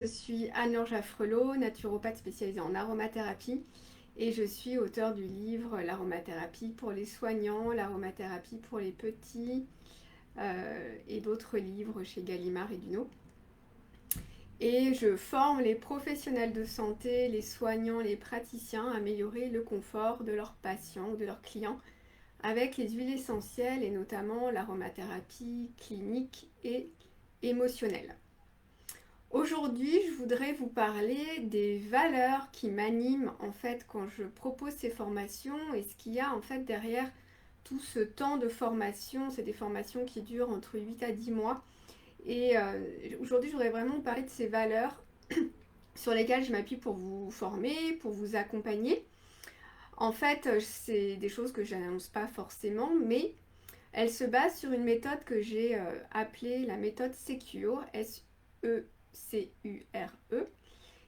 Je suis Anne-Laure Jaffrelot, naturopathe spécialisée en aromathérapie et je suis auteure du livre L'aromathérapie pour les soignants, l'aromathérapie pour les petits et d'autres livres chez Gallimard et Duno. Et je forme les professionnels de santé, les soignants, les praticiens à améliorer le confort de leurs patients ou de leurs clients avec les huiles essentielles et notamment l'aromathérapie clinique et émotionnelle. Aujourd'hui, je voudrais vous parler des valeurs qui m'animent en fait quand je propose ces formations et ce qu'il y a en fait derrière tout ce temps de formation. C'est des formations qui durent entre 8 à 10 mois. Et aujourd'hui, je voudrais vraiment vous parler de ces valeurs sur lesquelles je m'appuie pour vous former, pour vous accompagner. En fait, c'est des choses que je n'annonce pas forcément, mais elles se basent sur une méthode que j'ai appelée la méthode Secure, S-E-C-U-R-E,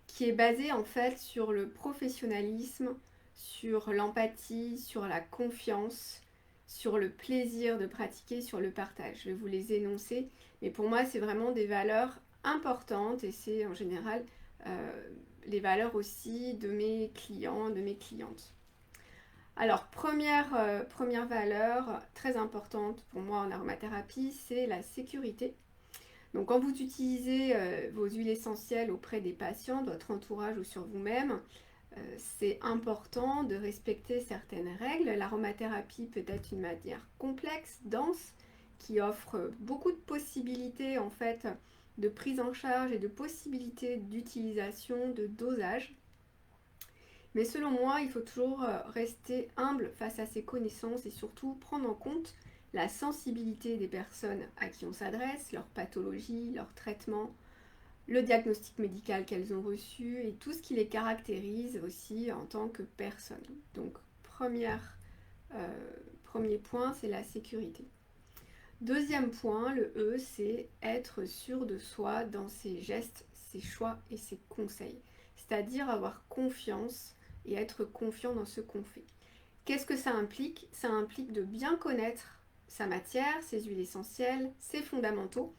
qui est basée en fait sur le professionnalisme, sur l'empathie, sur la confiance, sur le plaisir de pratiquer, sur le partage. Je vais vous les énoncer, mais pour moi c'est vraiment des valeurs importantes et c'est en général les valeurs aussi de mes clients, de mes clientes. Alors, première valeur très importante pour moi en aromathérapie, c'est la sécurité. Donc, quand vous utilisez vos huiles essentielles auprès des patients, de votre entourage ou sur vous-même, c'est important de respecter certaines règles. L'aromathérapie peut être une matière complexe, dense, qui offre beaucoup de possibilités en fait de prise en charge et de possibilités d'utilisation, de dosage. Mais selon moi, il faut toujours rester humble face à ses connaissances et surtout prendre en compte la sensibilité des personnes à qui on s'adresse, leur pathologie, leur traitement, le diagnostic médical qu'elles ont reçu et tout ce qui les caractérise aussi en tant que personne. Donc, premier point, c'est la sécurité. Deuxième point, le E, c'est être sûr de soi dans ses gestes, ses choix et ses conseils. C'est-à-dire avoir confiance et être confiant dans ce qu'on fait. Qu'est-ce que ça implique? Ça implique de bien connaître sa matière, ses huiles essentielles, ses fondamentaux,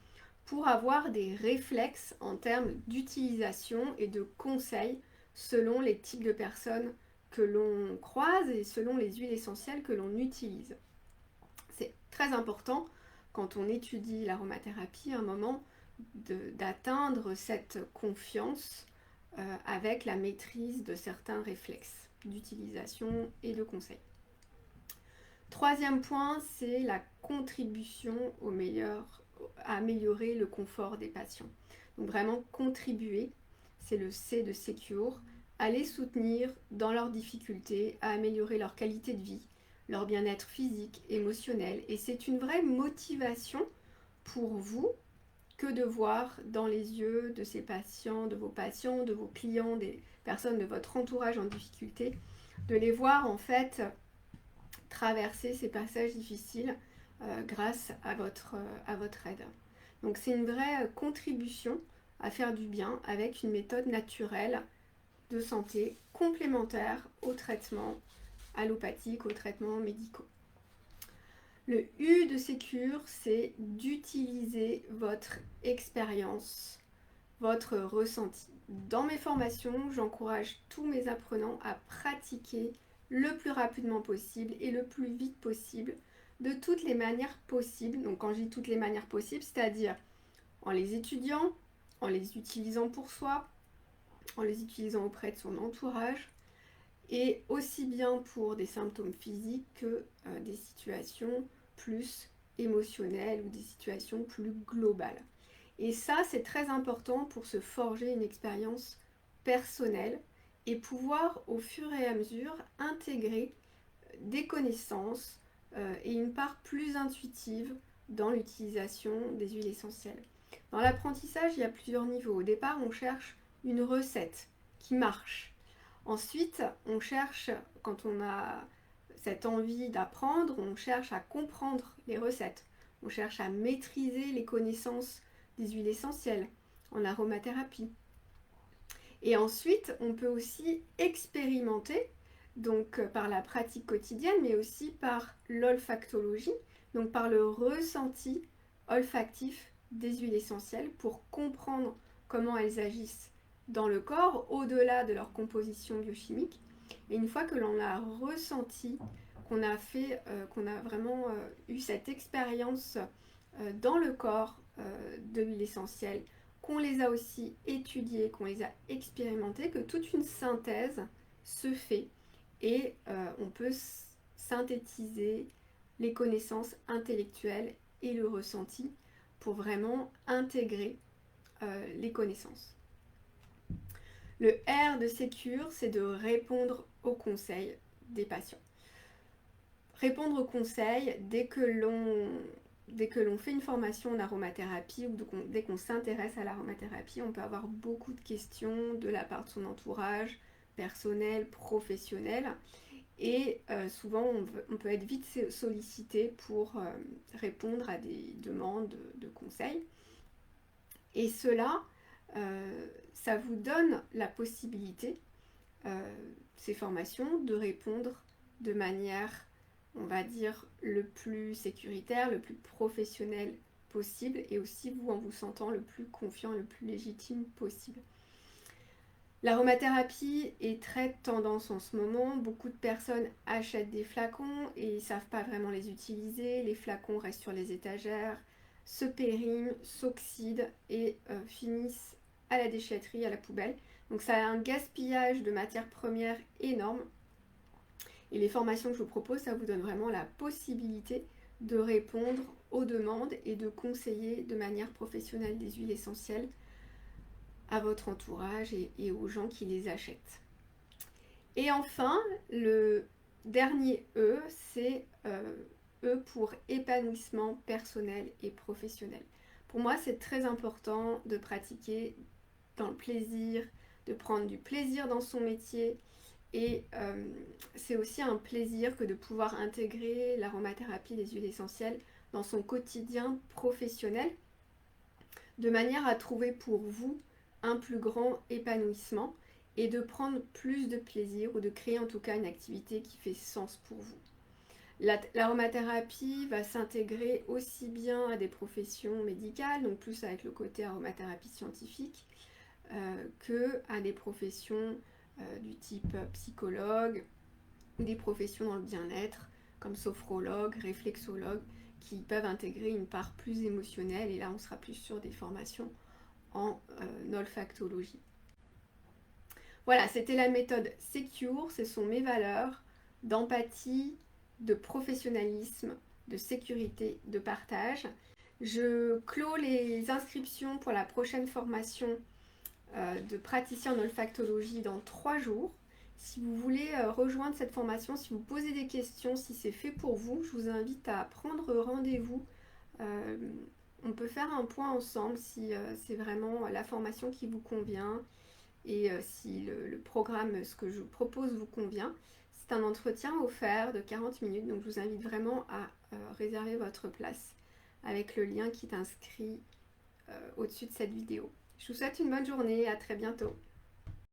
pour avoir des réflexes en termes d'utilisation et de conseils selon les types de personnes que l'on croise et selon les huiles essentielles que l'on utilise. C'est très important quand on étudie l'aromathérapie à un moment d'atteindre cette confiance avec la maîtrise de certains réflexes d'utilisation et de conseil. Troisième point, c'est la contribution à améliorer le confort des patients. Donc vraiment contribuer, c'est le C de Secure, à les soutenir dans leurs difficultés, à améliorer leur qualité de vie, leur bien-être physique, émotionnel. Et c'est une vraie motivation pour vous que de voir dans les yeux de ces patients, de vos clients, des personnes de votre entourage en difficulté, de les voir en fait traverser ces passages difficiles grâce à votre aide. Donc c'est une vraie contribution à faire du bien avec une méthode naturelle de santé complémentaire aux traitements allopathiques, aux traitements médicaux. Le U de Secure, c'est d'utiliser votre expérience, votre ressenti. Dans mes formations, j'encourage tous mes apprenants à pratiquer le plus rapidement possible et le plus vite possible, de toutes les manières possibles. Donc quand je dis toutes les manières possibles, c'est-à-dire en les étudiant, en les utilisant pour soi, en les utilisant auprès de son entourage, et aussi bien pour des symptômes physiques que des situations plus émotionnelles ou des situations plus globales. Et ça, c'est très important pour se forger une expérience personnelle et pouvoir au fur et à mesure intégrer des connaissances et une part plus intuitive dans l'utilisation des huiles essentielles. Dans l'apprentissage, il y a plusieurs niveaux. Au départ, on cherche une recette qui marche. Ensuite, on cherche, quand on a cette envie d'apprendre, on cherche à comprendre les recettes. On cherche à maîtriser les connaissances des huiles essentielles en aromathérapie. Et ensuite, on peut aussi expérimenter, donc par la pratique quotidienne, mais aussi par l'olfactologie, donc par le ressenti olfactif des huiles essentielles pour comprendre comment elles agissent dans le corps, au-delà de leur composition biochimique. Et une fois que l'on a ressenti, qu'on a vraiment eu cette expérience dans le corps de l'huile essentielle, qu'on les a aussi étudiées, qu'on les a expérimentées, que toute une synthèse se fait et on peut synthétiser les connaissances intellectuelles et le ressenti pour vraiment intégrer les connaissances. Le R de Sécure, c'est de répondre aux conseils des patients. Répondre aux conseils dès que l'on fait une formation en aromathérapie ou dès qu'on s'intéresse à l'aromathérapie, on peut avoir beaucoup de questions de la part de son entourage, personnel, professionnel. Et souvent, on peut être vite sollicité pour répondre à des demandes de conseils. Et cela, ça vous donne la possibilité, ces formations, de répondre de manière, on va dire, le plus sécuritaire, le plus professionnel possible, et aussi vous en vous sentant le plus confiant, le plus légitime possible. L'aromathérapie est très tendance en ce moment. Beaucoup de personnes achètent des flacons et ils ne savent pas vraiment les utiliser. Les flacons restent sur les étagères, se périment, s'oxydent et finissent à la déchetterie, à la poubelle. Donc ça a un gaspillage de matières premières énorme. Et les formations que je vous propose, ça vous donne vraiment la possibilité de répondre aux demandes et de conseiller de manière professionnelle des huiles essentielles à votre entourage et aux gens qui les achètent. Et enfin, le dernier E, c'est E pour épanouissement personnel et professionnel. Pour moi, c'est très important de pratiquer dans le plaisir, de prendre du plaisir dans son métier. Et c'est aussi un plaisir que de pouvoir intégrer l'aromathérapie, les huiles essentielles dans son quotidien professionnel, de manière à trouver pour vous un plus grand épanouissement et de prendre plus de plaisir ou de créer en tout cas une activité qui fait sens pour vous. L'aromathérapie va s'intégrer aussi bien à des professions médicales, donc plus avec le côté aromathérapie scientifique, que à des professions du type psychologue ou des professions dans le bien-être comme sophrologue, réflexologue, qui peuvent intégrer une part plus émotionnelle, et là on sera plus sur des formations en olfactologie. Voilà, c'était la méthode Sécure, ce sont mes valeurs d'empathie, de professionnalisme, de sécurité, de partage. Je clôt les inscriptions pour la prochaine formation de praticien en olfactologie dans 3 jours. Si vous voulez rejoindre cette formation, si vous posez des questions, si c'est fait pour vous, je vous invite à prendre rendez-vous. On peut faire un point ensemble si c'est vraiment la formation qui vous convient et si le programme, ce que je vous propose, vous convient. C'est un entretien offert de 40 minutes, donc je vous invite vraiment à réserver votre place avec le lien qui est inscrit au-dessus de cette vidéo. Je vous souhaite une bonne journée, à très bientôt.